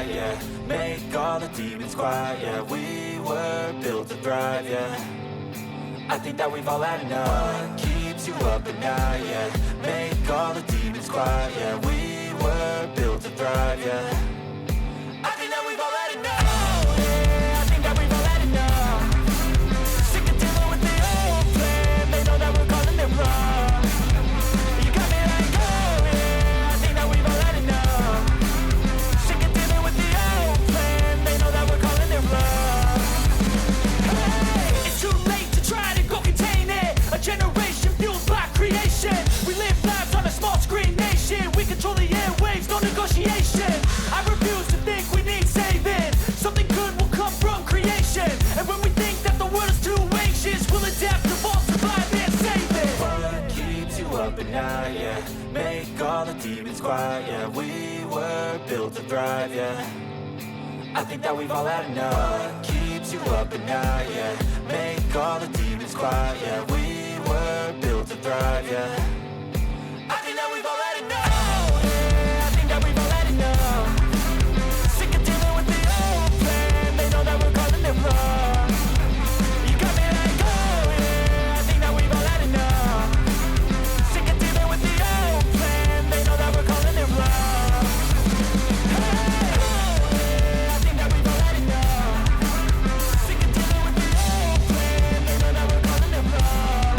night, yeah. Make all the demons quiet, yeah. We were built to thrive, yeah. I think that we've all had enough. What keeps you up at night, yeah. Make all the demons quiet, yeah. We were built to thrive, yeah. I think that we've all had enough. Oh yeah, I think that we've all had enough. Sick of dealing with the old plan. They know that we're calling it wrong. You got me like, oh yeah, I think that we've all had enough. Sick of dealing with the old plan. They know that we're calling it wrong. Hey, it's too late to try to go contain it. A generation fueled by creation. We live lives on a small screen nation. We control the airwaves, no negotiation. I refuse to think we need saving. Something good will come from creation. And when we think that the world is too anxious, we'll adapt, evolve, survive, and save it. What keeps you up at night, yeah. Make all the demons quiet, yeah. We were built to thrive, yeah. I think that we've all had enough. What keeps you up at night, yeah. Make all the demons quiet, yeah. We were built to thrive, yeah. I think that we've all had enough. Oh yeah, I think that we've all had enough. Sick of dealing with the old plan. They know that we're calling it wrong. You got me like, oh yeah, I think that we've all had enough. Sick of dealing with the old plan. They know that we're calling it wrong. Hey, oh yeah, I think that we've all had enough. Sick of dealing with the old plan. They know that we're calling it wrong.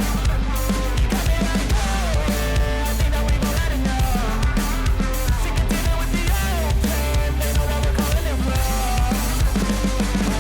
You got me like, oh yeah, I think that we've all had enough. Sick of dealing with the old plan. They know that we're calling it wrong.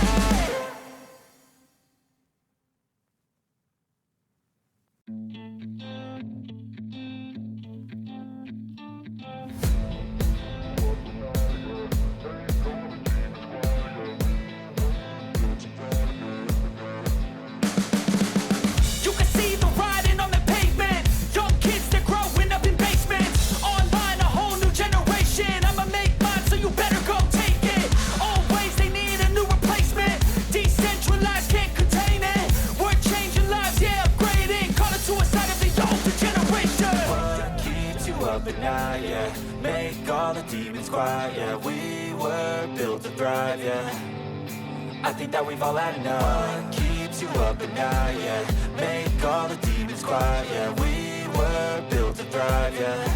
You can see the writing on the pavement. Young kids, they're growing up in basements. Online, a whole new generation. I'ma make mine, so you better go take it. Always, they need a new replacement. Decentralized, can't contain it. We're changing lives, yeah, upgrading. Call it suicide of the older generation. What keeps you up at night, yeah. Make all the demons quiet, yeah. We were built to thrive, yeah. I think that we've all had enough. What keeps you up at night, yeah. Make all the demons quiet, yeah. We were built to thrive, yeah.